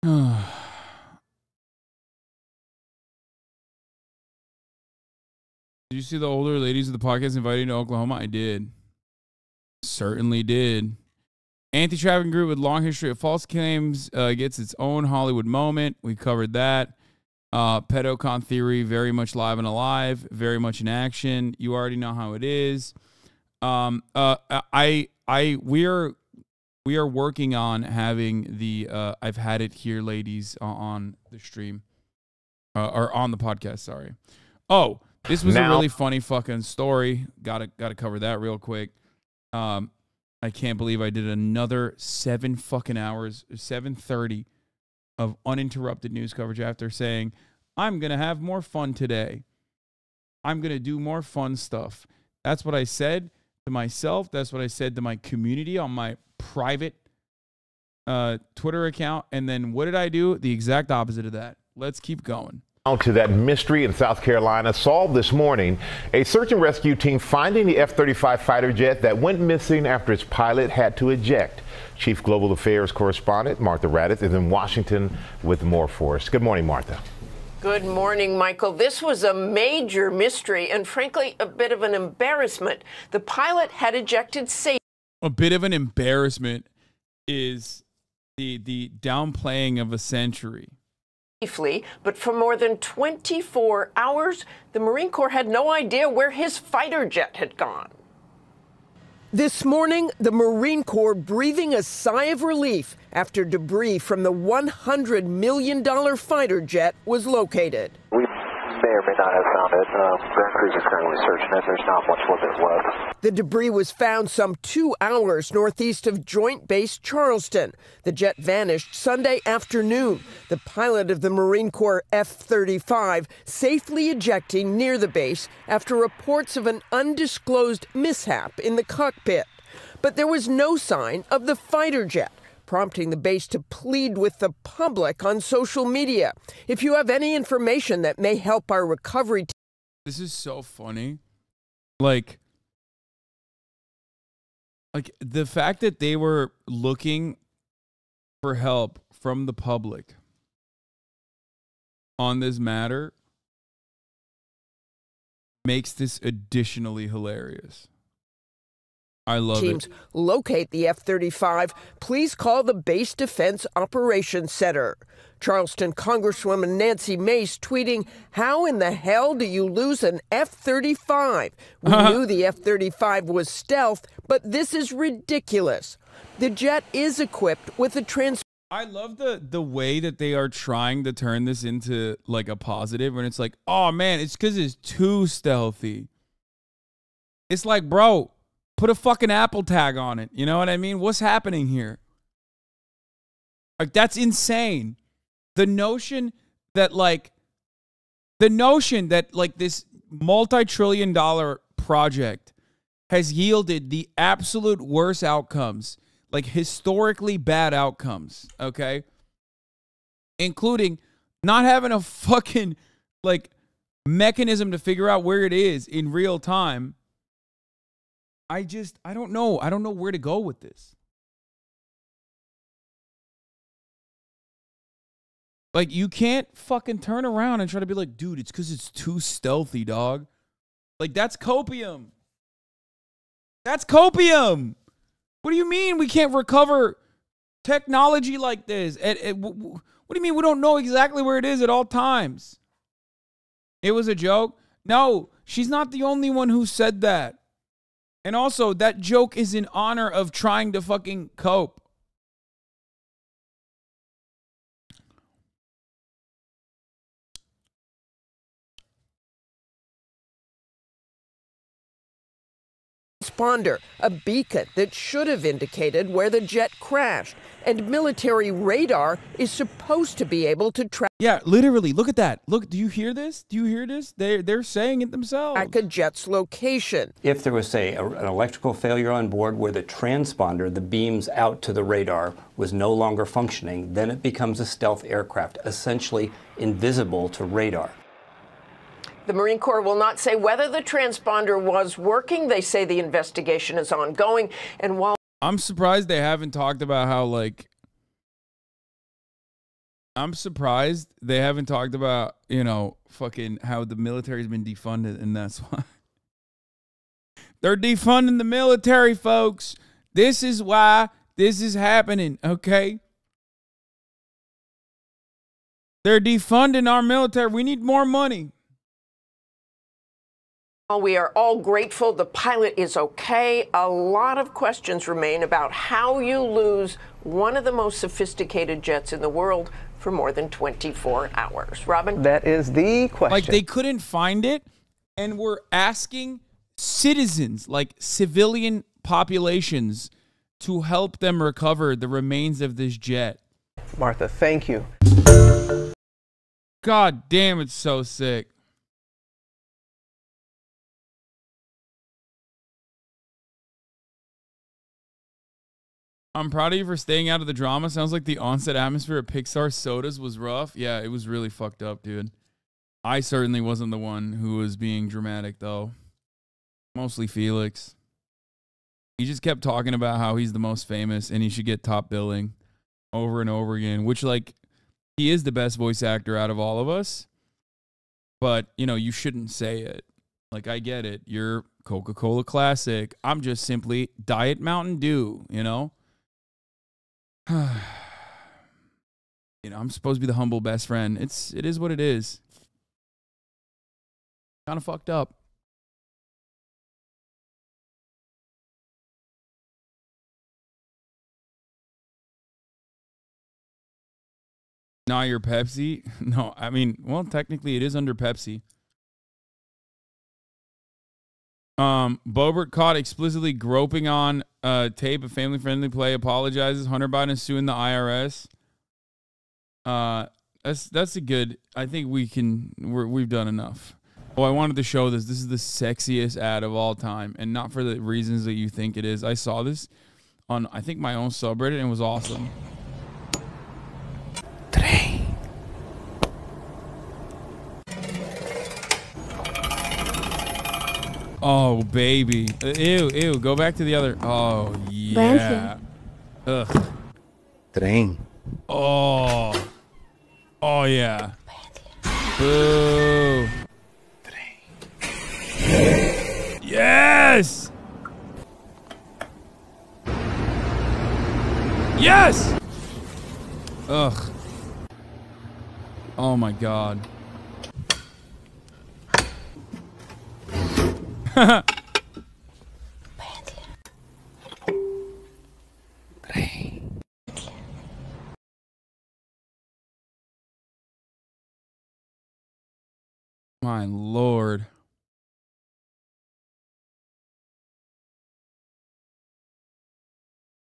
Do you see the older ladies of the podcast invited to Oklahoma? I did. Certainly did. Anti-trafficking group with long history of false claims gets its own Hollywood moment. We covered that. Pedocon theory, very much live and alive, very much in action. You already know how it is. We are working on having the I've had it here, ladies, on the stream or on the podcast. Sorry. Oh, this was a really funny fucking story. Gotta cover that real quick. I can't believe I did another 7 fucking hours, 7:30 of uninterrupted news coverage after saying, I'm going to have more fun today. I'm going to do more fun stuff. That's what I said to myself. That's what I said to my community on my private Twitter account. And then what did I do? The exact opposite of that. Let's keep going. To that mystery in South Carolina solved this morning. A search and rescue team finding the F-35 fighter jet that went missing after its pilot had to eject. Chief Global Affairs correspondent Martha Raddatz is in Washington with more for us. Good morning, Martha. Good morning, Michael. This was a major mystery and, frankly, a bit of an embarrassment. The pilot had ejected safely. A bit of an embarrassment is the downplaying of a century. But for more than 24 hours, the Marine Corps had no idea where his fighter jet had gone. This morning, the Marine Corps breathing a sigh of relief after debris from the $100 million fighter jet was located. We may or may not have found it. Ground crews are currently searching it. There's not much of it left. The debris was found some 2 hours northeast of Joint Base Charleston. The jet vanished Sunday afternoon. The pilot of the Marine Corps F-35 safely ejecting near the base after reports of an undisclosed mishap in the cockpit. But there was no sign of the fighter jet, prompting the base to plead with the public on social media. If you have any information that may help our recovery team. This is so funny. Like the fact that they were looking for help from the public on this matter makes this additionally hilarious. I love teams it. Locate the F-35. Please call the Base Defense Operations Center. Charleston Congresswoman Nancy Mace tweeting, how in the hell do you lose an F-35? We knew the F-35 was stealth, but this is ridiculous. The jet is equipped with a I love the way that they are trying to turn this into like a positive, and it's like, oh man, it's because it's too stealthy. It's like, bro, put a fucking Apple tag on it. You know what I mean? What's happening here? Like, that's insane. The notion that this multi-trillion-dollar project has yielded the absolute worst outcomes, like historically bad outcomes, okay? Including not having a fucking like mechanism to figure out where it is in real time. I don't know. I don't know where to go with this. Like, you can't fucking turn around and try to be like, dude, it's because it's too stealthy, dog. Like, that's copium. That's copium. What do you mean we can't recover technology like this? What do you mean we don't know exactly where it is at all times? It was a joke? No, she's not the only one who said that. And also, that joke is in honor of trying to fucking cope. Transponder, a beacon that should have indicated where the jet crashed. And military radar is supposed to be able to track. Yeah, literally. Look at that. Look, do you hear this? Do you hear this? They're saying it themselves. Track a jet's location. If there was, say, an electrical failure on board where the transponder, the beams out to the radar, was no longer functioning, then it becomes a stealth aircraft, essentially invisible to radar. The Marine Corps will not say whether the transponder was working. They say the investigation is ongoing. And while I'm surprised they haven't talked about how, like, I'm surprised they haven't talked about, you know, fucking how the military's been defunded, and that's why. They're defunding the military, folks. This is why this is happening, okay? They're defunding our military. We need more money. We are all grateful the pilot is okay. A lot of questions remain about how you lose one of the most sophisticated jets in the world for more than 24 hours. Robin? That is the question. Like, they couldn't find it, and we're asking citizens, like civilian populations, to help them recover the remains of this jet. Martha, thank you. God damn, it's so sick. I'm proud of you for staying out of the drama. Sounds like the onset atmosphere at Pixar Sodas was rough. Yeah, it was really fucked up, dude. I certainly wasn't the one who was being dramatic, though. Mostly Felix. He just kept talking about how he's the most famous and he should get top billing over and over again, which, like, he is the best voice actor out of all of us. But, you know, you shouldn't say it. Like, I get it. You're Coca-Cola Classic. I'm just simply Diet Mountain Dew, you know? You know, I'm supposed to be the humble best friend. It is what it is. Kind of fucked up. Nah, your Pepsi? No, I mean, well, technically it is under Pepsi. Boebert caught explicitly groping on tape of family-friendly play, apologizes. Hunter Biden is suing the IRS. That's a good. I think we've done enough. Oh, I wanted to show this. This is the sexiest ad of all time, and not for the reasons that you think it is. I saw this on, I think, my own subreddit, and it was awesome. Oh, baby. Ew. Go back to the other. Oh, yeah. Ugh. Train. Oh. Oh, yeah. Boo. Yes! Yes! Ugh. Oh, my God. My Lord.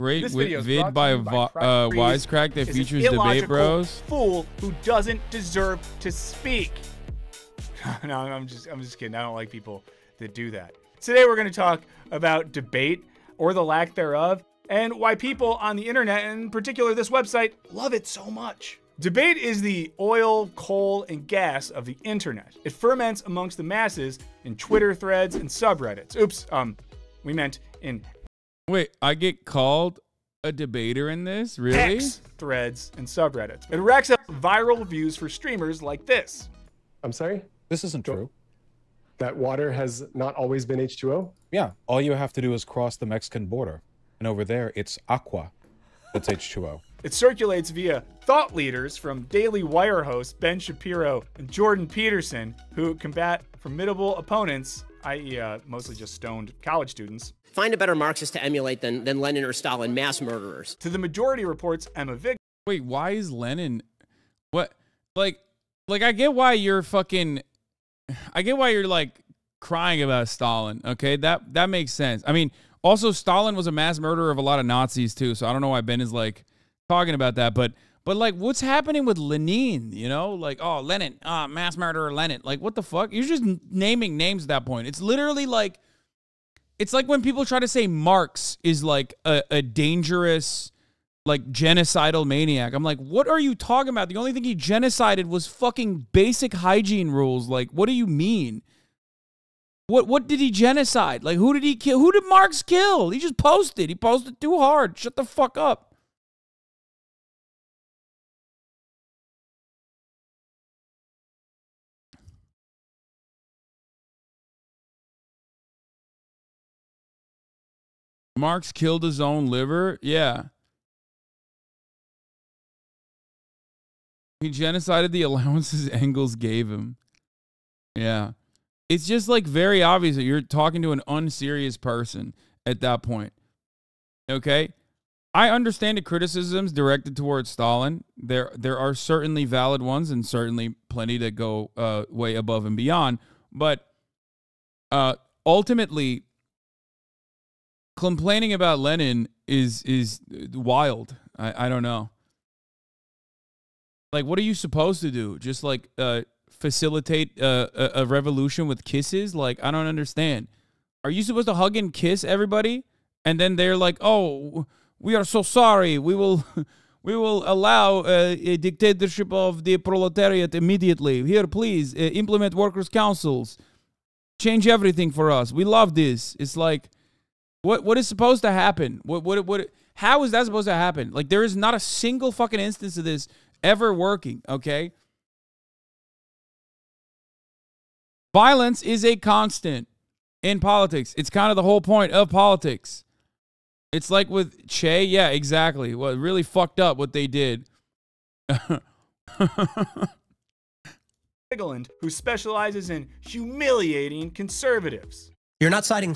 Great vid by Wisecrack that features Debate Bros. Fool who doesn't deserve to speak. No, I'm just kidding. I don't like people that do that. Today we're going to talk about debate, or the lack thereof, and why people on the internet, and in particular this website, love it so much. Debate is the oil, coal, and gas of the internet. It ferments amongst the masses in Twitter threads and subreddits. Oops, we meant in... Wait, I get called a debater in this? Really? X threads and subreddits. It racks up viral views for streamers like this. I'm sorry? This isn't true. That water has not always been H2O? Yeah, all you have to do is cross the Mexican border. And over there, it's aqua. That's H2O. It circulates via thought leaders from Daily Wire hosts Ben Shapiro and Jordan Peterson, who combat formidable opponents, i.e. Mostly just stoned college students. Find a better Marxist to emulate than Lenin or Stalin, mass murderers. To the majority reports Emma Vig. Wait, why is Lenin... What? Like, I get why you're fucking... I get why you're, like, crying about Stalin, okay? That makes sense. I mean, also, Stalin was a mass murderer of a lot of Nazis, too, so I don't know why Ben is, like, talking about that, but like, what's happening with Lenin, you know? Like, oh, Lenin, mass murderer Lenin. Like, what the fuck? You're just naming names at that point. It's literally like... It's like when people try to say Marx is, like, a dangerous... like, genocidal maniac. I'm like, what are you talking about? The only thing he genocided was fucking basic hygiene rules. Like, what do you mean? What did he genocide? Like, who did he kill? Who did Marx kill? He just posted. He posted too hard. Shut the fuck up. Marx killed his own liver? Yeah. He genocided the allowances Engels gave him. Yeah. It's just like very obvious that you're talking to an unserious person at that point. Okay? I understand the criticisms directed towards Stalin. There are certainly valid ones and certainly plenty that go way above and beyond. But ultimately, complaining about Lenin is wild. I don't know. Like, what are you supposed to do? Just like facilitate a revolution with kisses? Like, I don't understand. Are you supposed to hug and kiss everybody? And then they're like, oh, we are so sorry. We will allow a dictatorship of the proletariat immediately. Here, please, implement workers' councils. Change everything for us. We love this. It's like, what is supposed to happen? How is that supposed to happen? Like, there is not a single fucking instance of this ever working, okay? Violence is a constant in politics. It's kind of the whole point of politics. It's like with Che, yeah, exactly. Well, really fucked up what they did. Who specializes in humiliating conservatives. You're not citing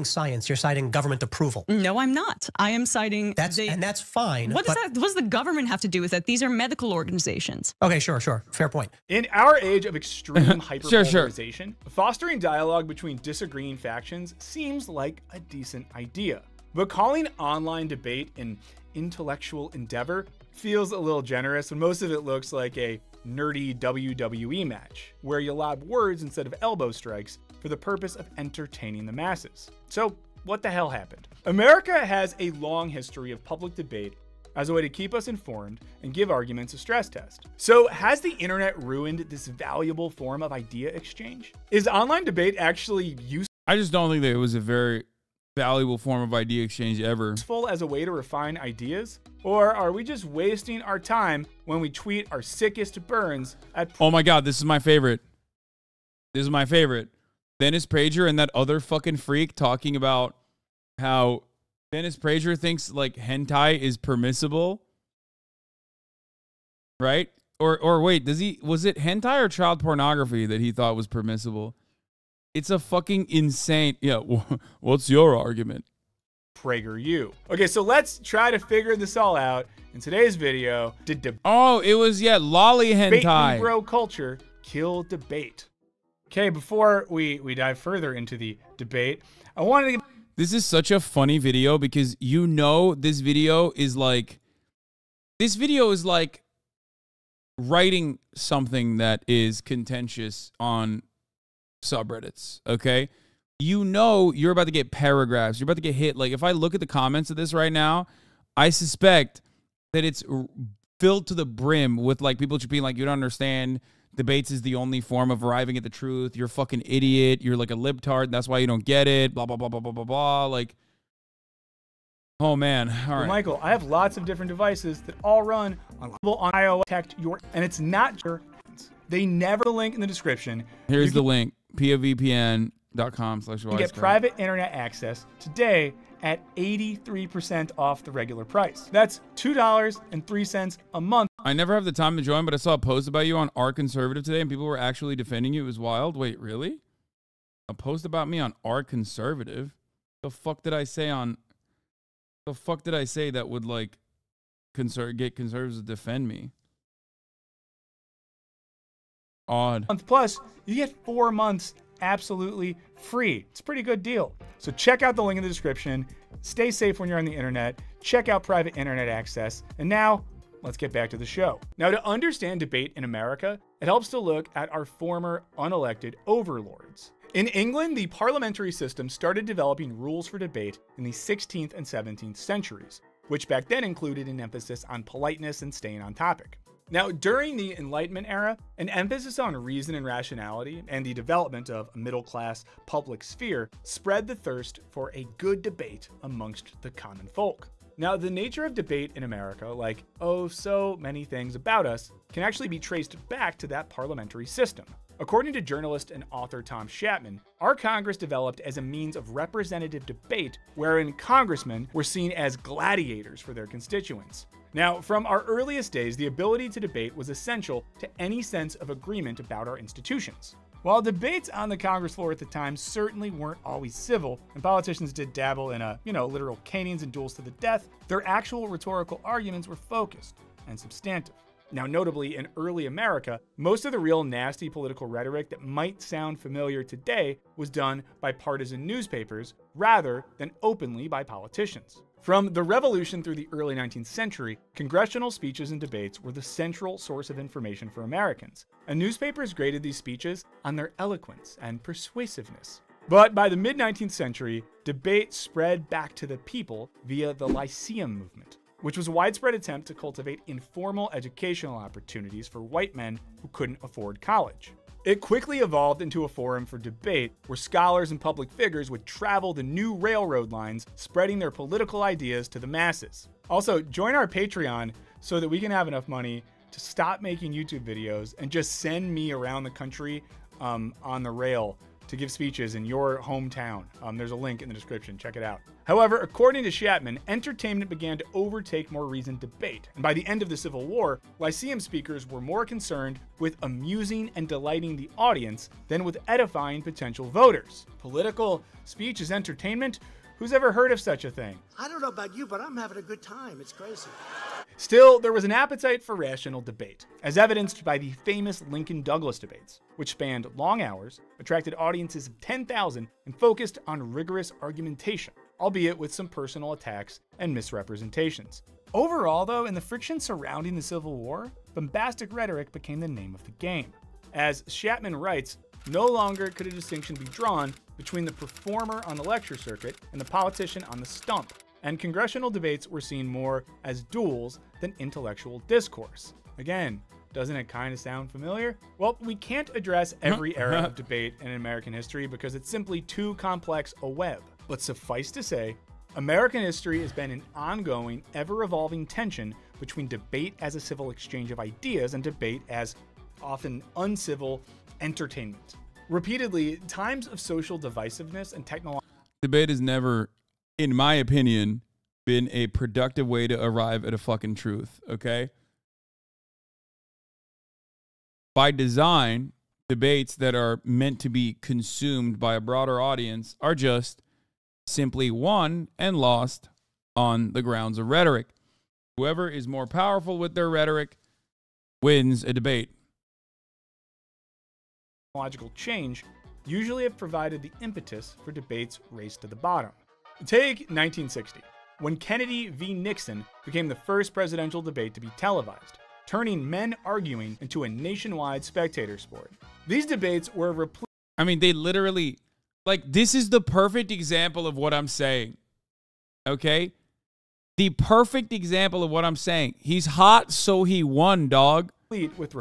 science. You're citing government approval. No, I'm not. I am citing and that's fine. What does the government have to do with it? These are medical organizations. Okay, sure. Fair point. In our age of extreme hyperpolarization, fostering dialogue between disagreeing factions seems like a decent idea. But calling online debate an intellectual endeavor feels a little generous when most of it looks like a nerdy WWE match, where you lob words instead of elbow strikes for the purpose of entertaining the masses. So what the hell happened? America has a long history of public debate as a way to keep us informed and give arguments a stress test. So has the internet ruined this valuable form of idea exchange? Is online debate actually useful? I just don't think that it was a very valuable form of idea exchange ever. Useful as a way to refine ideas? Or are we just wasting our time when we tweet our sickest burns at... Oh my God, this is my favorite. This is my favorite. Dennis Prager and that other fucking freak talking about how Dennis Prager thinks like hentai is permissible. Right? Or wait, was it hentai or child pornography that he thought was permissible? It's a fucking insane. Yeah, what's your argument? PragerU. Okay, so let's try to figure this all out. In today's video, it was lolly hentai. Bro culture kill debate. Okay, before we dive further into the debate, I wanted to... This is such a funny video because this video is like writing something that is contentious on subreddits, okay? You're about to get paragraphs. You're about to get hit. Like, if I look at the comments of this right now, I suspect that it's filled to the brim with, like, people just being like, you don't understand. Debates is the only form of arriving at the truth. You're a fucking idiot. You're like a libtard. That's why you don't get it. Blah, blah, blah, blah, blah, blah, blah. Like, oh, man. All right. Michael, I have lots of different devices that all run on iOS. And it's not your... They never link in the description. Here's the link. povpn.com/wisecast. You get private internet access today at 83% off the regular price. That's $2.03 a month. I never have the time to join, but I saw a post about you on Our Conservative today, and people were actually defending you. It was wild. Wait, really? A post about me on Our Conservative? The fuck did I say that would, like, get conservatives to defend me? Odd. Plus, you get 4 months absolutely free. It's a pretty good deal. So check out the link in the description. Stay safe when you're on the internet. Check out private internet access. And now, let's get back to the show. Now, to understand debate in America, it helps to look at our former unelected overlords. In England, the parliamentary system started developing rules for debate in the 16th and 17th centuries, which back then included an emphasis on politeness and staying on topic. Now, during the Enlightenment era, an emphasis on reason and rationality and the development of a middle-class public sphere spread the thirst for a good debate amongst the common folk. Now, the nature of debate in America, like oh so many things about us, can actually be traced back to that parliamentary system. According to journalist and author Tom Chapman, our Congress developed as a means of representative debate wherein congressmen were seen as gladiators for their constituents. Now, from our earliest days, the ability to debate was essential to any sense of agreement about our institutions. While debates on the Congress floor at the time certainly weren't always civil, and politicians did dabble in literal canings and duels to the death, their actual rhetorical arguments were focused and substantive. Now, notably, in early America, most of the real nasty political rhetoric that might sound familiar today was done by partisan newspapers rather than openly by politicians. From the Revolution through the early 19th century, congressional speeches and debates were the central source of information for Americans, and newspapers graded these speeches on their eloquence and persuasiveness. But by the mid-19th century, debate spread back to the people via the Lyceum movement, which was a widespread attempt to cultivate informal educational opportunities for white men who couldn't afford college. It quickly evolved into a forum for debate where scholars and public figures would travel the new railroad lines, spreading their political ideas to the masses. Also, join our Patreon so that we can have enough money to stop making YouTube videos and just send me around the country on the rail to give speeches in your hometown. There's a link in the description, check it out. However, according to Chapman, entertainment began to overtake more reasoned debate, and by the end of the Civil War, Lyceum speakers were more concerned with amusing and delighting the audience than with edifying potential voters. Political speech is entertainment? Who's ever heard of such a thing? I don't know about you, but I'm having a good time. It's crazy. Still, there was an appetite for rational debate, as evidenced by the famous Lincoln-Douglas debates, which spanned long hours, attracted audiences of 10,000, and focused on rigorous argumentation, albeit with some personal attacks and misrepresentations. Overall, though, in the friction surrounding the Civil War, bombastic rhetoric became the name of the game. As Chapman writes, no longer could a distinction be drawn between the performer on the lecture circuit and the politician on the stump, and congressional debates were seen more as duels than intellectual discourse. Again, doesn't it kind of sound familiar? Well, we can't address every era of debate in American history because it's simply too complex a web. But suffice to say, American history has been an ongoing, ever-evolving tension between debate as a civil exchange of ideas and debate as often uncivil entertainment. Repeatedly, times of social divisiveness and technological debate has never, in my opinion, been a productive way to arrive at a fucking truth, okay? By design, debates that are meant to be consumed by a broader audience are just simply won and lost on the grounds of rhetoric. Whoever is more powerful with their rhetoric wins a debate. Technological change usually have provided the impetus for debates race to the bottom. Take 1960, when Kennedy v. Nixon became the first presidential debate to be televised, turning men arguing into a nationwide spectator sport. These debates were replete. I mean, they literally, like, this is the perfect example of what I'm saying. Okay? The perfect example of what I'm saying. He's hot, so he won, dog. With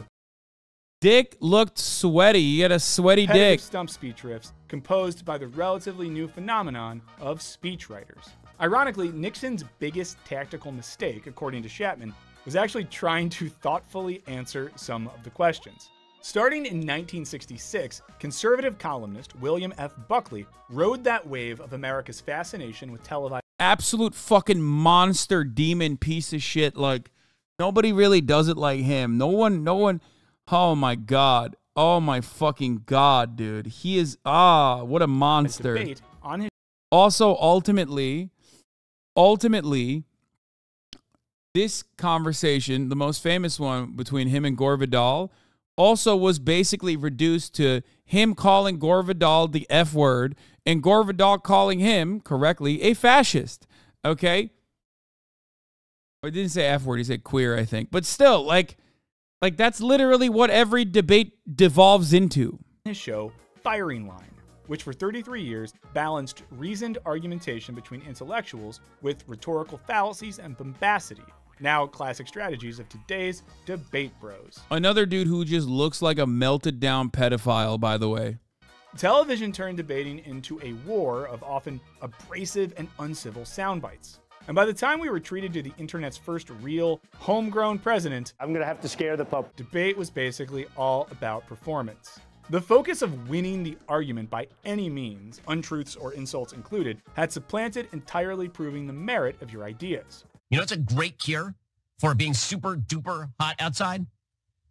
Dick looked sweaty. He had a sweaty dick. Stump speech riffs composed by the relatively new phenomenon of speechwriters. Ironically, Nixon's biggest tactical mistake, according to Chapman, was actually trying to thoughtfully answer some of the questions. Starting in 1966, conservative columnist William F. Buckley rode that wave of America's fascination with televised. Absolute fucking monster demon piece of shit. Like, nobody really does it like him. No one. Oh my God. Oh my fucking God, dude. He is, what a monster. On his also, ultimately, this conversation, the most famous one between him and Gore Vidal, also was basically reduced to him calling Gore Vidal the F word and Gore Vidal calling him, correctly, a fascist. Okay? Well, he didn't say F word, he said queer, I think. But still, like that's literally what every debate devolves into. His show, Firing Line, which for 33 years balanced reasoned argumentation between intellectuals with rhetorical fallacies and bombacity. Now classic strategies of today's debate bros. Another dude who just looks like a melted down pedophile, by the way. Television turned debating into a war of often abrasive and uncivil sound bites. And by the time we were treated to the internet's first real, homegrown president, I'm gonna have to scare the pup. Debate was basically all about performance. The focus of winning the argument by any means, untruths or insults included, had supplanted entirely proving the merit of your ideas. You know, it's a great cure for being super duper hot outside?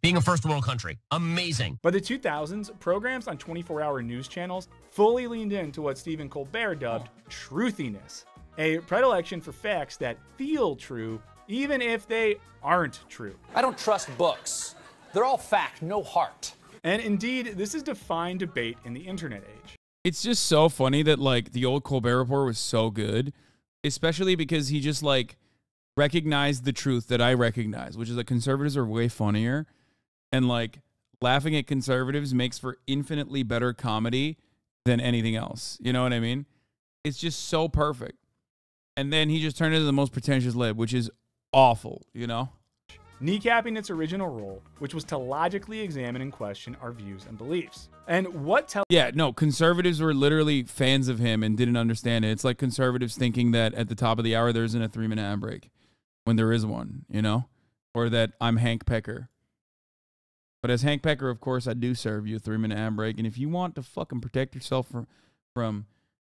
Being a first world country. Amazing. By the 2000s, programs on 24-hour news channels fully leaned into what Stephen Colbert dubbed truthiness, a predilection for facts that feel true even if they aren't true. I don't trust books. They're all fact, no heart. And indeed, this has defined debate in the internet age. It's just so funny that, like, the old Colbert Report was so good, especially because he just, like, recognized the truth that I recognize, which is that conservatives are way funnier. And, like, laughing at conservatives makes for infinitely better comedy than anything else. You know what I mean? It's just so perfect. And then he just turned into the most pretentious lib, which is awful, you know? Kneecapping its original role, which was to logically examine and question our views and beliefs. And what Yeah, no, conservatives were literally fans of him and didn't understand it. It's like conservatives thinking that at the top of the hour there isn't a 3-minute ad break when there is one, you know? Or that I'm Hank Piker. But as Hank Piker, of course, I do serve you a 3-minute ad break. And if you want to fucking protect yourself from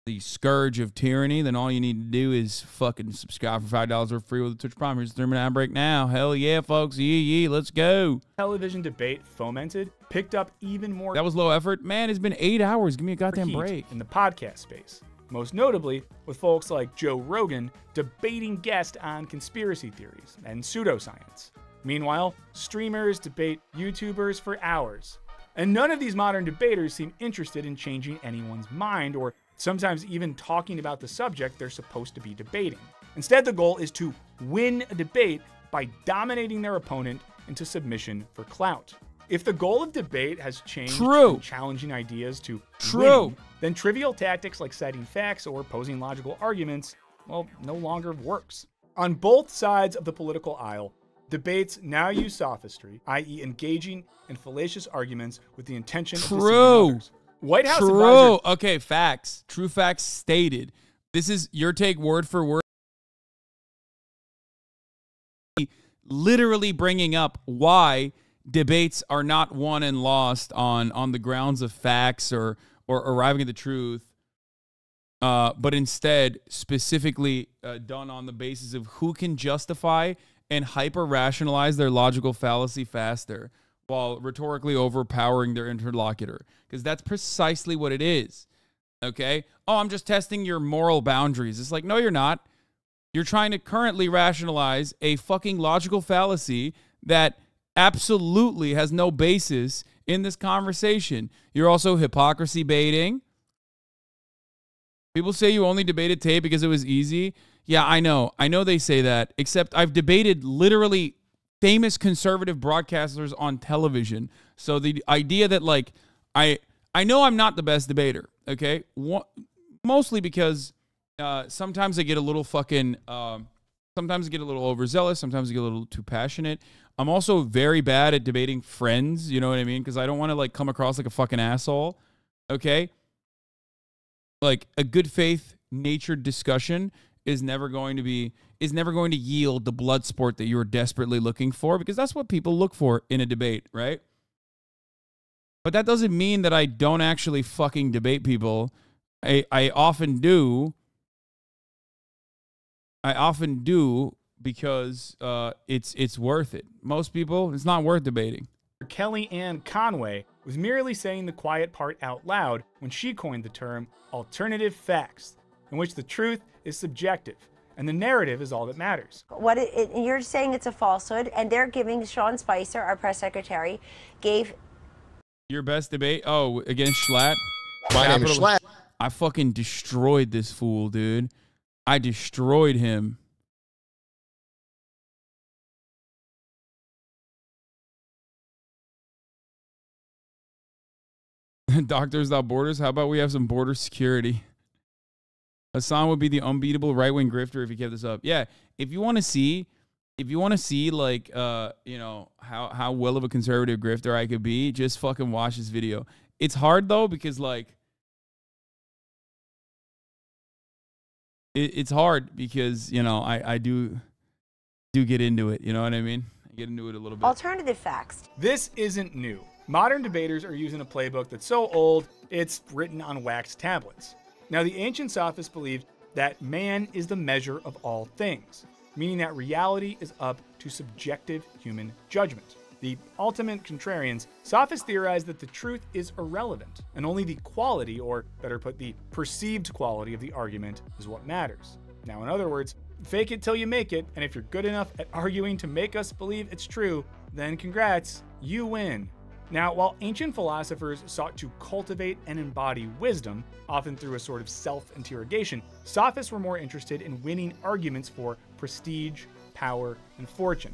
the scourge of tyranny, then all you need to do is fucking subscribe for $5 or free with a Twitch Prime. Here's a 3-minute ad break now. Hell yeah, folks. Yeah, let's go. Television debate fomented picked up even more. That was low effort. Man, it's been 8 hours. Give me a goddamn break. In the podcast space. Most notably with folks like Joe Rogan debating guests on conspiracy theories and pseudoscience. Meanwhile, streamers debate YouTubers for hours. And none of these modern debaters seem interested in changing anyone's mind or sometimes even talking about the subject they're supposed to be debating. Instead, the goal is to win a debate by dominating their opponent into submission for clout. If the goal of debate has changed from challenging ideas to winning, then trivial tactics like citing facts or posing logical arguments, well, no longer works. On both sides of the political aisle, debates now use sophistry, i.e. engaging in fallacious arguments with the intention of deceiving others. White House advisor... Okay, facts. True facts stated. This is your take word for word. Literally bringing up why debates are not won and lost on the grounds of facts or arriving at the truth, but instead specifically done on the basis of who can justify and hyper-rationalize their logical fallacy faster while rhetorically overpowering their interlocutor. Because that's precisely what it is, okay? Oh, I'm just testing your moral boundaries. It's like, no, you're not. You're trying to currently rationalize a fucking logical fallacy that absolutely has no basis in this conversation. You're also hypocrisy baiting. People say you only debated tape because it was easy. Yeah, I know. I know they say that, except I've debated literally famous conservative broadcasters on television. So the idea that, like, I know I'm not the best debater, okay? Mostly because sometimes I get a little fucking, sometimes I get a little overzealous, sometimes I get a little too passionate. I'm also very bad at debating friends, you know what I mean? Because I don't want to, like, come across like a fucking asshole, okay? Like, a good faith natured discussion is never going to yield the blood sport that you're desperately looking for, because that's what people look for in a debate, right? But that doesn't mean that I don't actually fucking debate people. I often do. I often do because it's worth it. Most people, it's not worth debating. Kellyanne Conway was merely saying the quiet part out loud when she coined the term alternative facts, in which the truth is subjective and the narrative is all that matters. You're saying it's a falsehood, and they're giving Sean Spicer, our press secretary, gave your best debate. Oh, against Schlatt. My name is Schlatt. I fucking destroyed this fool, dude. I destroyed him. Doctors Without Borders. How about we have some border security? Hasan would be the unbeatable right-wing grifter if he kept this up. Yeah, if you want to see like you know, how well of a conservative grifter I could be, just fucking watch this video. It's hard though, because like it's hard because, you know, I do get into it. You know what I mean? I get into it a little bit. Alternative facts. This isn't new. Modern debaters are using a playbook that's so old, it's written on wax tablets. Now, the ancient sophists believed that man is the measure of all things, meaning that reality is up to subjective human judgment. The ultimate contrarians, sophists theorized that the truth is irrelevant, and only the quality, or better put, the perceived quality of the argument is what matters. Now, in other words, fake it till you make it, and if you're good enough at arguing to make us believe it's true, then congrats, you win. Now, while ancient philosophers sought to cultivate and embody wisdom, often through a sort of self-interrogation, sophists were more interested in winning arguments for prestige, power, and fortune.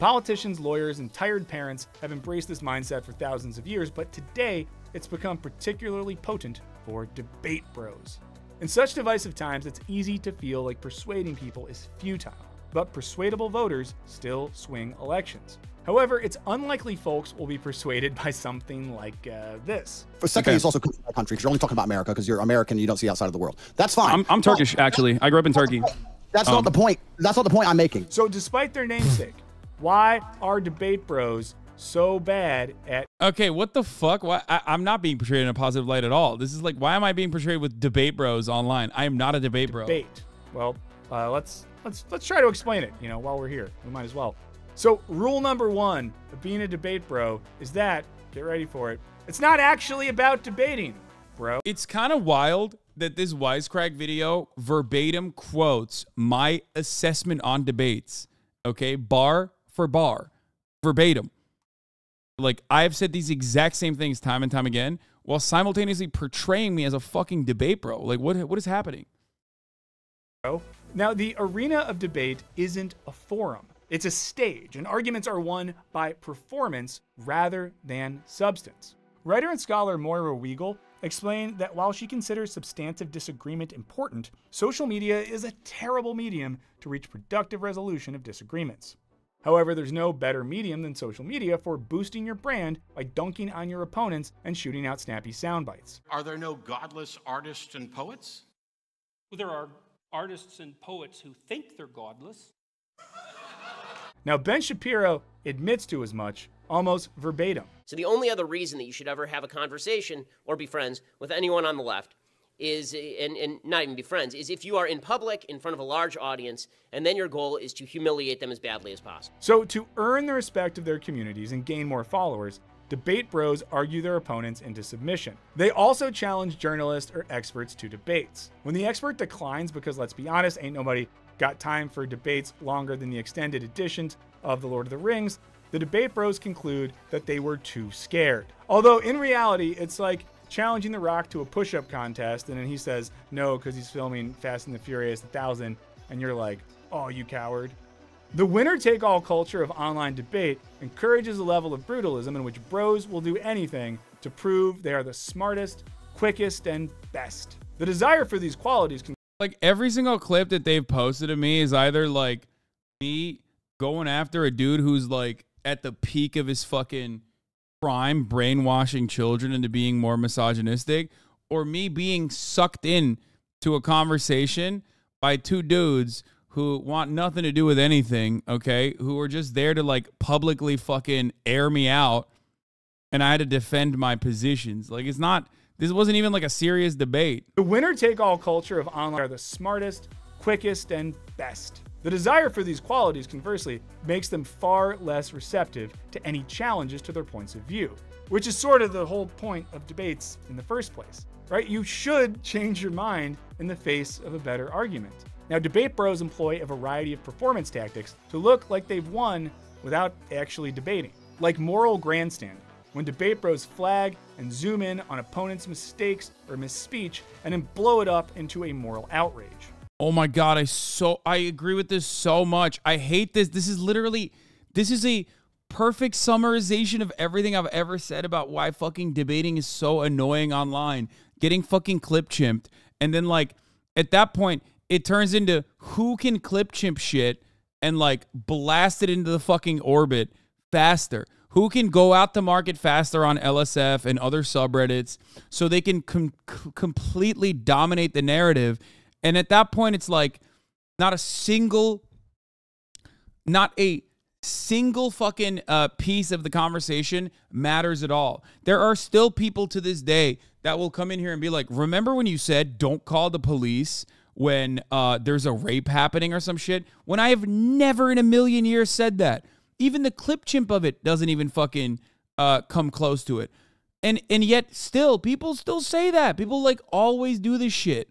Politicians, lawyers, and tired parents have embraced this mindset for thousands of years, but today it's become particularly potent for debate bros. In such divisive times, it's easy to feel like persuading people is futile, but persuadable voters still swing elections. However, it's unlikely folks will be persuaded by something like this. For second, it's also a country because you're only talking about America because you're American and you don't see outside of the world. That's fine. I'm Turkish, actually. I grew up in Turkey. That's not the point. That's not the point I'm making. So despite their namesake, why are debate bros so bad at... Okay, what the fuck? Why? I'm not being portrayed in a positive light at all. This is like, why am I being portrayed with debate bros online? I am not a debate bro. Debate. Well, let's try to explain it, you know, while we're here. We might as well. So rule number one of being a debate bro is that, get ready for it, it's not actually about debating, bro. It's kind of wild that this Wisecrack video verbatim quotes my assessment on debates, okay? Bar for bar, verbatim. Like, I've said these exact same things time and time again while simultaneously portraying me as a fucking debate bro. Like, what is happening? Now, the arena of debate isn't a forum. It's a stage, and arguments are won by performance rather than substance. Writer and scholar Moira Weigel explained that while she considers substantive disagreement important, social media is a terrible medium to reach productive resolution of disagreements. However, there's no better medium than social media for boosting your brand by dunking on your opponents and shooting out snappy sound bites. Are there no godless artists and poets? Well, there are artists and poets who think they're godless. Now, Ben Shapiro admits to as much, almost verbatim. So the only other reason that you should ever have a conversation or be friends with anyone on the left is, and not even be friends, is if you are in public in front of a large audience, and then your goal is to humiliate them as badly as possible. So to earn the respect of their communities and gain more followers, debate bros argue their opponents into submission. They also challenge journalists or experts to debates. When the expert declines, because let's be honest, ain't nobody got time for debates longer than the extended editions of The Lord of the Rings, the debate bros conclude that they were too scared. Although in reality, it's like challenging The Rock to a push-up contest, and then he says no because he's filming Fast and the Furious 1000, and you're like, oh, you coward. The winner-take-all culture of online debate encourages a level of brutalism in which bros will do anything to prove they are the smartest, quickest, and best. The desire for these qualities can... Like, every single clip that they've posted of me is either like me going after a dude who's like at the peak of his fucking prime, brainwashing children into being more misogynistic, or me being sucked in to a conversation by two dudes who want nothing to do with anything, okay, who are just there to like publicly fucking air me out, and I had to defend my positions. Like, it's not... This wasn't even like a serious debate. The winner-take-all culture of online are the smartest, quickest, and best. The desire for these qualities, conversely, makes them far less receptive to any challenges to their points of view, which is sort of the whole point of debates in the first place, right? You should change your mind in the face of a better argument. Now, debate bros employ a variety of performance tactics to look like they've won without actually debating, like moral grandstanding, when debate bros flag and zoom in on opponents' mistakes or misspeech and then blow it up into a moral outrage. Oh my God, I agree with this so much. I hate this. This is a perfect summarization of everything I've ever said about why fucking debating is so annoying online. Getting fucking clip chimped. And then like, at that point, it turns into who can clip chimp shit and like blast it into the fucking orbit faster. Who can go out to market faster on LSF and other subreddits so they can completely dominate the narrative And at that point, it's like not a single fucking piece of the conversation matters at all. There are still people to this day that will come in here and be like, remember when you said don't call the police when there's a rape happening or some shit? When I have never in a million years said that. Even the clip chimp of it doesn't even fucking come close to it. And yet still, people still say that. People like always do this shit.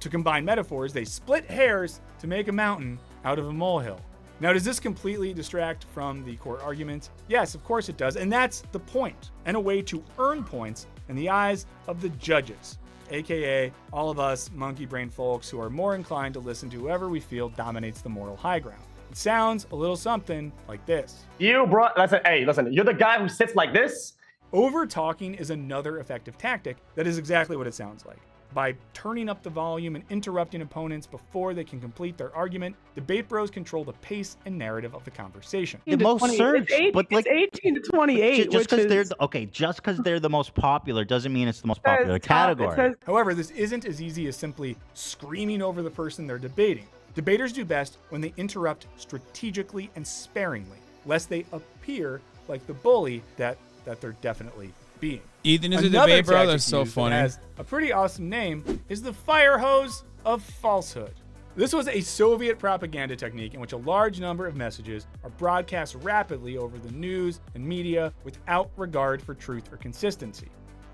To combine metaphors, they split hairs to make a mountain out of a molehill. Now, does this completely distract from the core argument? Yes, of course it does, and that's the point, and a way to earn points in the eyes of the judges, aka all of us monkey brain folks who are more inclined to listen to whoever we feel dominates the moral high ground. It sounds a little something like this. You, bro, listen, you're the guy who sits like this? Over talking is another effective tactic that is exactly what it sounds like. By turning up the volume and interrupting opponents before they can complete their argument, debate bros control the pace and narrative of the conversation. The most searched, but like 18 to 28. Just because they're the most popular doesn't mean it's the most popular category. However, this isn't as easy as simply screaming over the person they're debating. Debaters do best when they interrupt strategically and sparingly, lest they appear like the bully that they're definitely being. Ethan is a debate bro. That's so funny. That has a pretty awesome name, is the fire hose of falsehood. This was a Soviet propaganda technique in which a large number of messages are broadcast rapidly over the news and media without regard for truth or consistency.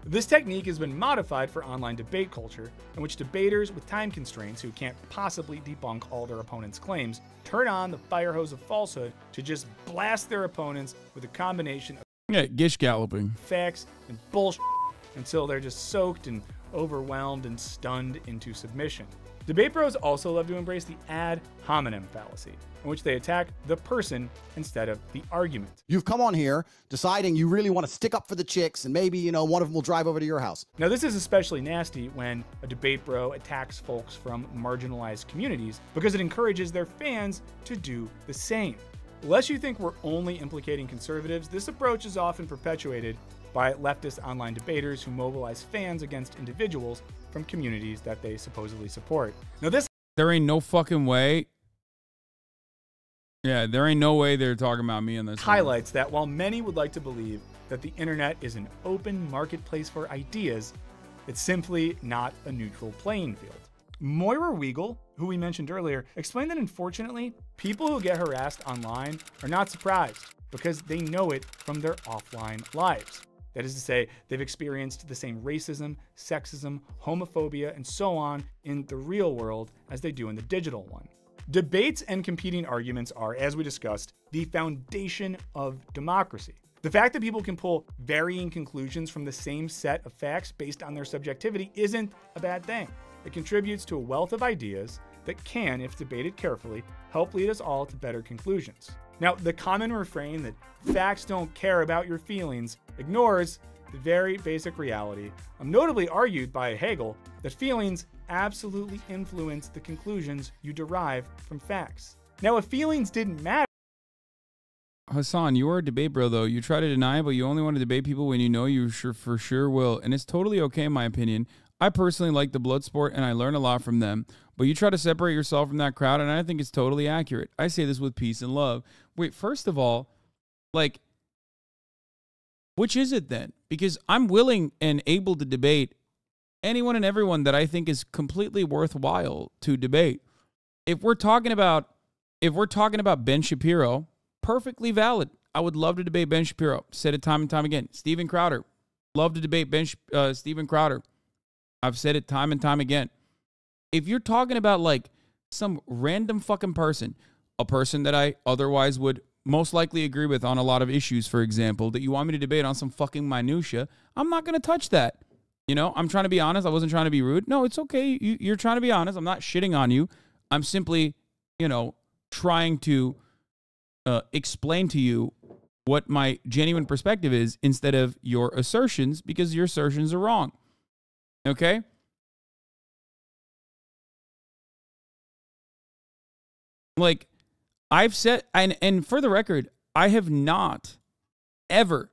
This technique has been modified for online debate culture, in which debaters with time constraints who can't possibly debunk all their opponents' claims turn on the fire hose of falsehood to just blast their opponents with a combination of gish galloping, facts, and bullshit until they're just soaked and overwhelmed and stunned into submission. Debate bros also love to embrace the ad hominem fallacy, in which they attack the person instead of the argument. You've come on here deciding you really want to stick up for the chicks, and maybe, one of them will drive over to your house. Now, this is especially nasty when a debate bro attacks folks from marginalized communities because it encourages their fans to do the same. Lest you think we're only implicating conservatives, this approach is often perpetuated by leftist online debaters who mobilize fans against individuals from communities that they supposedly support. Now there ain't no fucking way. Yeah, there ain't no way they're talking about me in this. Highlights that while many would like to believe that the internet is an open marketplace for ideas, it's simply not a neutral playing field. Moira Weigel, who we mentioned earlier, explained that unfortunately, people who get harassed online are not surprised because they know it from their offline lives. That is to say, they've experienced the same racism, sexism, homophobia, and so on in the real world as they do in the digital one. Debates and competing arguments are, as we discussed, the foundation of democracy. The fact that people can pull varying conclusions from the same set of facts based on their subjectivity isn't a bad thing. It contributes to a wealth of ideas that can, if debated carefully, help lead us all to better conclusions. Now, the common refrain that facts don't care about your feelings ignores the very basic reality, notably argued by Hegel, that feelings absolutely influence the conclusions you derive from facts. Now, if feelings didn't matter, Hasan, you are a debate bro, though. You try to deny it, but you only want to debate people when you know you for sure will. And it's totally okay, in my opinion. I personally like the blood sport, and I learn a lot from them. But you try to separate yourself from that crowd, and I think it's totally accurate. I say this with peace and love. Wait, first of all, like, which is it then? Because I'm willing and able to debate anyone and everyone that I think is completely worthwhile to debate. If we're talking about Ben Shapiro, perfectly valid. I would love to debate Ben Shapiro. Said it time and time again. Steven Crowder, love to debate Steven Crowder. I've said it time and time again. If you're talking about like some random fucking person, a person that I otherwise would most likely agree with on a lot of issues, for example, that you want me to debate on some fucking minutia, I'm not going to touch that. I'm trying to be honest. I wasn't trying to be rude. No, it's okay. You're trying to be honest. I'm not shitting on you. I'm simply, trying to explain to you what my genuine perspective is instead of your assertions, because your assertions are wrong. Okay? Like, I've said, and for the record, I have not ever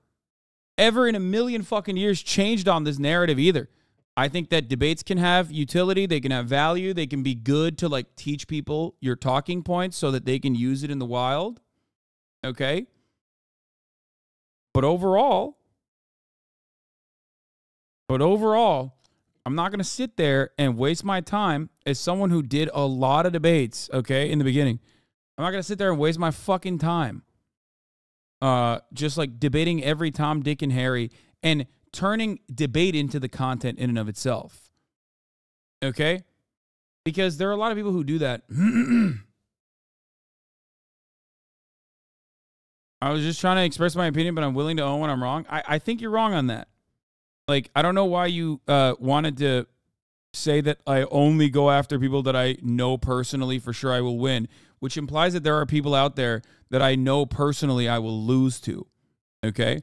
in a million fucking years changed on this narrative either. I think that debates can have utility. They can have value. They can be good to like teach people your talking points so that they can use it in the wild. Okay. But overall, I'm not going to sit there and waste my time as someone who did a lot of debates, okay, in the beginning. I'm not going to sit there and waste my fucking time just like debating every Tom, Dick, and Harry and turning debate into the content in and of itself. Okay? Because there are a lot of people who do that. I was just trying to express my opinion, but I'm willing to own when I'm wrong. I think you're wrong on that. Like, I don't know why you wanted to say that I only go after people that I know personally for sure I will win, which implies that there are people out there that I know personally I will lose to. Okay?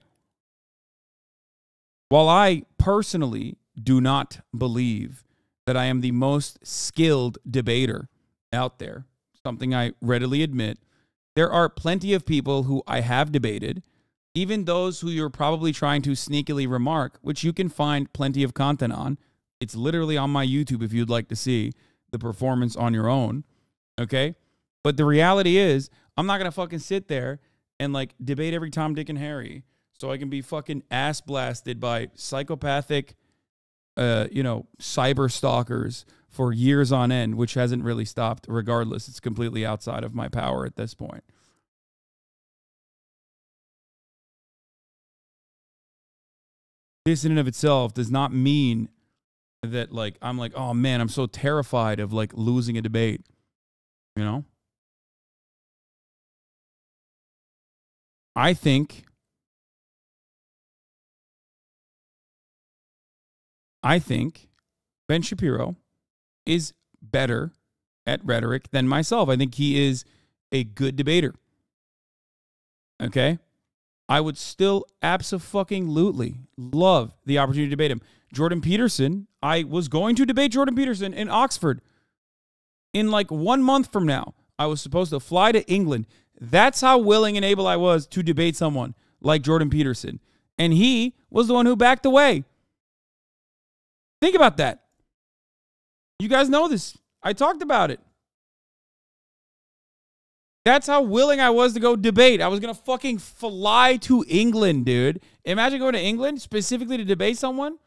While I personally do not believe that I am the most skilled debater out there, something I readily admit, there are plenty of people who I have debated, even those who you're probably trying to sneakily remark, which you can find plenty of content on. It's literally on my YouTube if you'd like to see the performance on your own, okay? But the reality is, I'm not going to fucking sit there and like debate every Tom, Dick, and Harry so I can be fucking ass blasted by psychopathic, cyber stalkers for years on end, which hasn't really stopped regardless. It's completely outside of my power at this point. This in and of itself does not mean that like, I'm like, oh man, I'm so terrified of like losing a debate, you know? I think Ben Shapiro is better at rhetoric than myself. I think he is a good debater. Okay? I would still abso-fucking-lutely love the opportunity to debate him. Jordan Peterson, I was going to debate Jordan Peterson in Oxford in like 1 month from now. I was supposed to fly to England. That's how willing and able I was to debate someone like Jordan Peterson. And he was the one who backed away. Think about that. You guys know this. I talked about it. That's how willing I was to go debate. I was going to fucking fly to England, dude. Imagine going to England specifically to debate someone.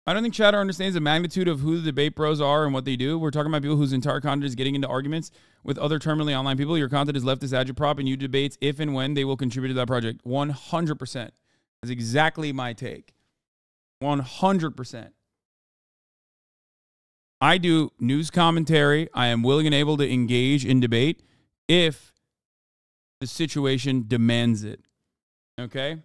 I don't think Chatter understands the magnitude of who the debate bros are and what they do. We're talking about people whose entire content is getting into arguments with other terminally online people. Your content is leftist agitprop, and you debates if and when they will contribute to that project. 100%. That's exactly my take. 100%. I do news commentary. I am willing and able to engage in debate if the situation demands it. Okay?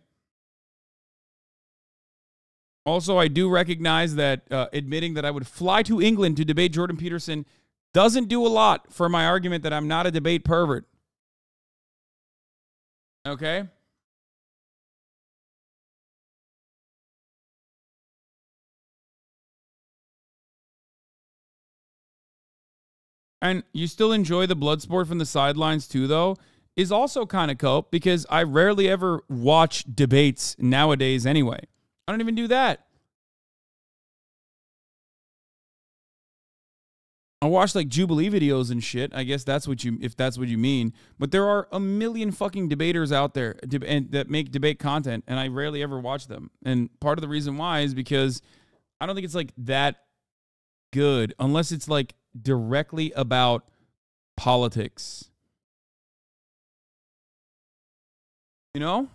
Also, I do recognize that admitting that I would fly to England to debate Jordan Peterson doesn't do a lot for my argument that I'm not a debate pervert. Okay? And you still enjoy the blood sport from the sidelines too, though, is also kind of cope because I rarely ever watch debates nowadays anyway. I don't even do that. I watch like Jubilee videos and shit. I guess that's what if that's what you mean. But there are a million fucking debaters out there that make debate content, and I rarely ever watch them. And part of the reason why is because I don't think it's like that good unless it's like directly about politics. You know?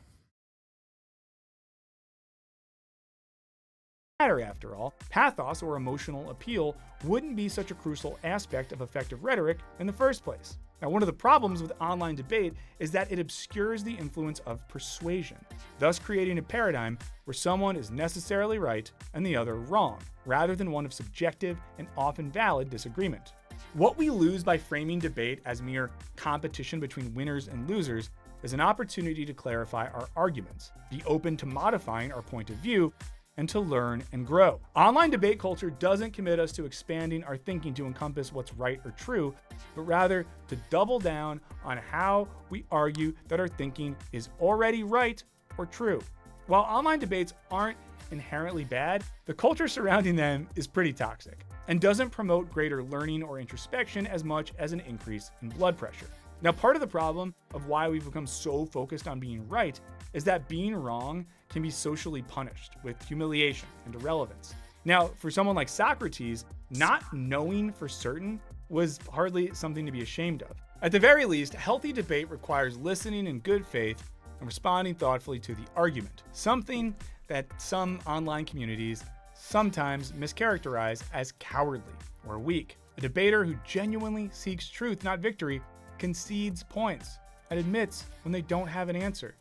Matter after all, pathos or emotional appeal wouldn't be such a crucial aspect of effective rhetoric in the first place. Now, one of the problems with online debate is that it obscures the influence of persuasion, thus creating a paradigm where someone is necessarily right and the other wrong, rather than one of subjective and often valid disagreement. What we lose by framing debate as mere competition between winners and losers is an opportunity to clarify our arguments, be open to modifying our point of view, and to learn and grow. Online debate culture doesn't commit us to expanding our thinking to encompass what's right or true, but rather to double down on how we argue that our thinking is already right or true. While online debates aren't inherently bad, the culture surrounding them is pretty toxic and doesn't promote greater learning or introspection as much as an increase in blood pressure. Now, part of the problem of why we've become so focused on being right is that being wrong can be socially punished with humiliation and irrelevance. Now, for someone like Socrates, not knowing for certain was hardly something to be ashamed of. At the very least, healthy debate requires listening in good faith and responding thoughtfully to the argument, something that some online communities sometimes mischaracterize as cowardly or weak. A debater who genuinely seeks truth, not victory, concedes points and admits when they don't have an answer.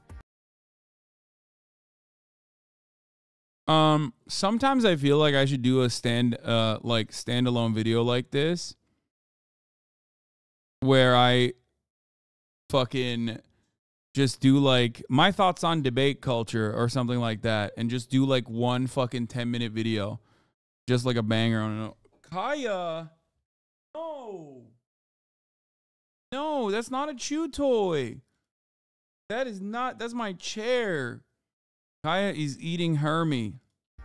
Sometimes I feel like I should do a standalone video like this where I fucking just do like my thoughts on debate culture or something like that, and just do like one fucking 10-minute video, just like a banger on it. Kaya, no, that's not a chew toy. That's my chair. Kaya is eating Hermie.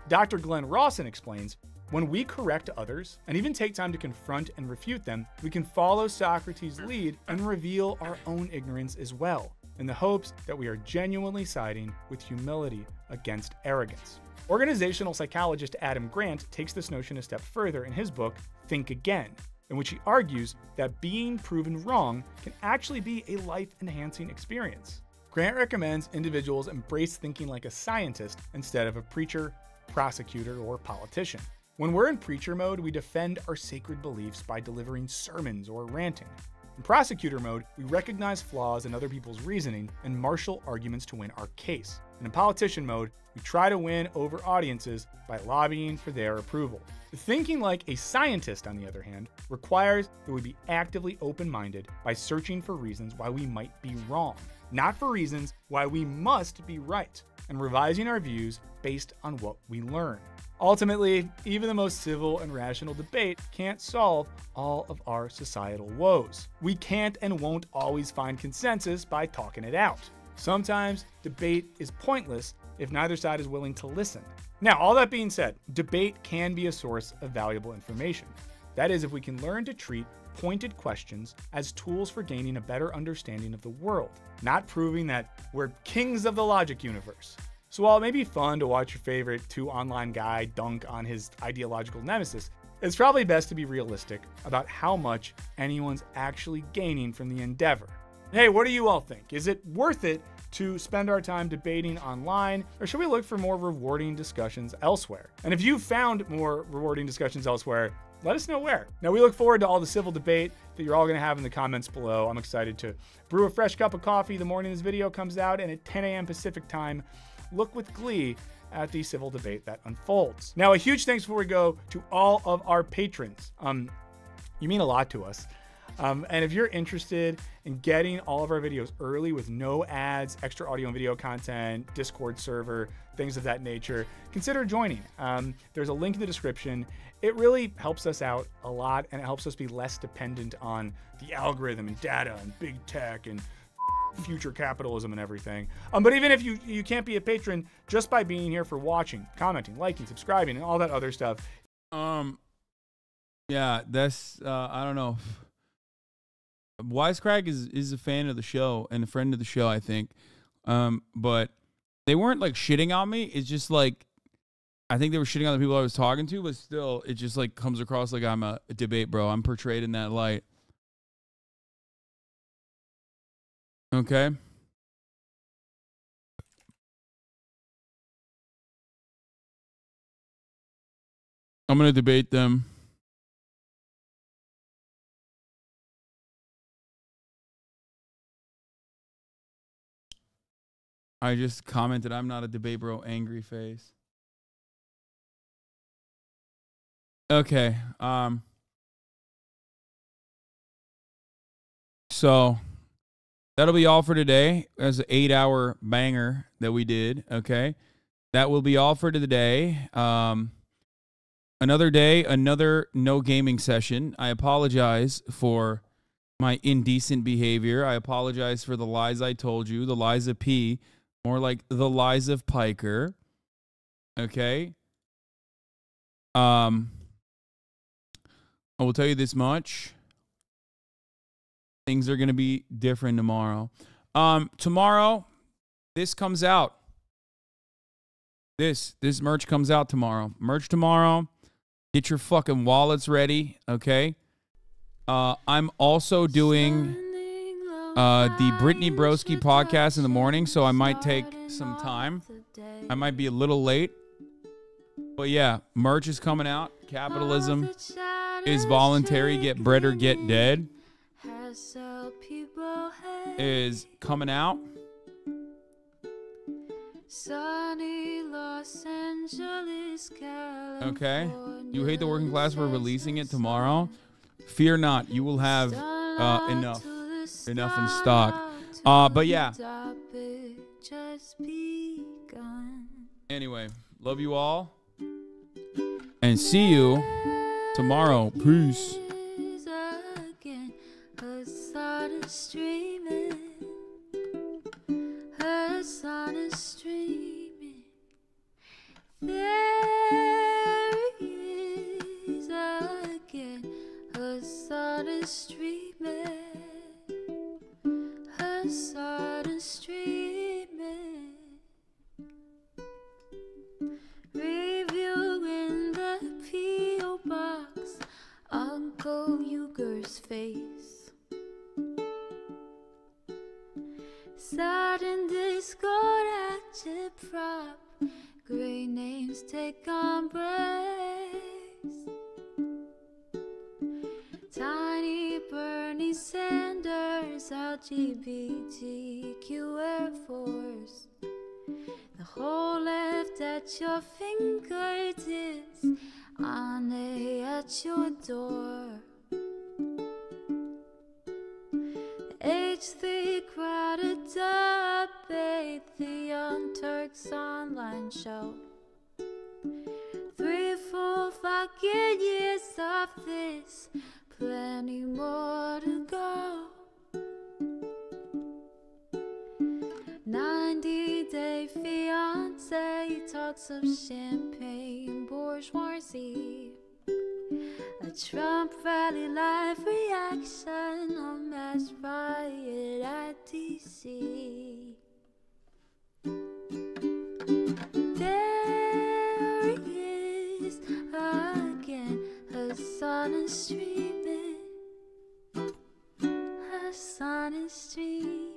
Dr. Glenn Rawson explains, when we correct others and even take time to confront and refute them, we can follow Socrates' lead and reveal our own ignorance as well, in the hopes that we are genuinely siding with humility against arrogance. Organizational psychologist Adam Grant takes this notion a step further in his book, Think Again, in which he argues that being proven wrong can actually be a life-enhancing experience. Grant recommends individuals embrace thinking like a scientist instead of a preacher, prosecutor, or politician. When we're in preacher mode, we defend our sacred beliefs by delivering sermons or ranting. In prosecutor mode, we recognize flaws in other people's reasoning and marshal arguments to win our case. And in politician mode, we try to win over audiences by lobbying for their approval. Thinking like a scientist, on the other hand, requires that we be actively open-minded by searching for reasons why we might be wrong, not for reasons why we must be right, and revising our views based on what we learn. Ultimately, even the most civil and rational debate can't solve all of our societal woes. We can't and won't always find consensus by talking it out. Sometimes debate is pointless if neither side is willing to listen. Now, all that being said, debate can be a source of valuable information. That is, if we can learn to treat pointed questions as tools for gaining a better understanding of the world, not proving that we're kings of the logic universe. So while it may be fun to watch your favorite online guy dunk on his ideological nemesis, it's probably best to be realistic about how much anyone's actually gaining from the endeavor. Hey, what do you all think? Is it worth it to spend our time debating online, or should we look for more rewarding discussions elsewhere? And if you've found more rewarding discussions elsewhere, let us know where. Now, we look forward to all the civil debate that you're all going to have in the comments below. I'm excited to brew a fresh cup of coffee the morning this video comes out, and at 10 a.m. Pacific time, look with glee at the civil debate that unfolds. Now, a huge thanks before we go to all of our patrons. You mean a lot to us. And if you're interested in getting all of our videos early with no ads, extra audio and video content, Discord server, things of that nature, consider joining. There's a link in the description. It really helps us out a lot, and it helps us be less dependent on the algorithm and data and big tech and future capitalism and everything. But even if you can't be a patron, just by being here for watching, commenting, liking, subscribing, and all that other stuff. Yeah, that's I don't know. Wisecrack is a fan of the show and a friend of the show, I think. But they weren't like shitting on me. It's just like, I think they were shitting on the people I was talking to, but still, it just like comes across like I'm a debate bro. I'm portrayed in that light. Okay. I'm going to debate them. I just commented, I'm not a debate bro, angry face. Okay. So that'll be all for today. That's an 8-hour banger that we did. Okay. that will be all for today. Another day, another no gaming session. I apologize for my indecent behavior. I apologize for the lies I told you, the lies of P, more like the lies of Piker. Okay? I will tell you this much. Things are going to be different tomorrow. Tomorrow, this comes out. This merch comes out tomorrow. Merch tomorrow. Get your fucking wallets ready, okay? I'm also doing the Brittany Broski podcast in the morning, so I might take some time. I might be a little late. But yeah, merch is coming out. Capitalism is voluntary. Get bread or get dead is coming out. Sunny Los Angeles, California. Okay. You hate the working class. We're releasing it tomorrow. Fear not. You will have enough in stock. But yeah. Anyway, love you all. And see you tomorrow. Peace. Sun is streaming. There he is again. Hasan is streaming. Hasan is streaming. Review in the P.O. box. Uncle Uger's face. Sudden discord at your prop. Great names take embrace. Tiny Bernie Sanders, LGBTQ Air Force. The whole left at your fingertips, Ane at your door. H3 crowded debate, the Young Turks online show. 3 full fucking years of this, plenty more to go. 90-day fiance talks of champagne bourgeoisie. A Trump rally live reaction, a mass riot at DC. There he is again, Hasan is streaming. Hasan is streaming.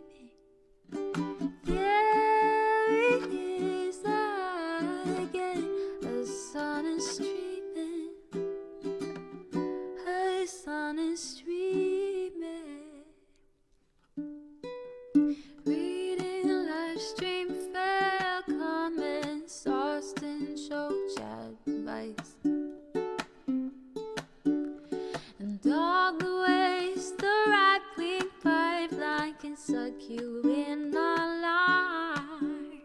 There he is again, Hasan is streaming. Hasan is streaming. Reading live stream, fair comments, Austin show chat advice, and all the ways the right-wing pipeline can suck you in a line.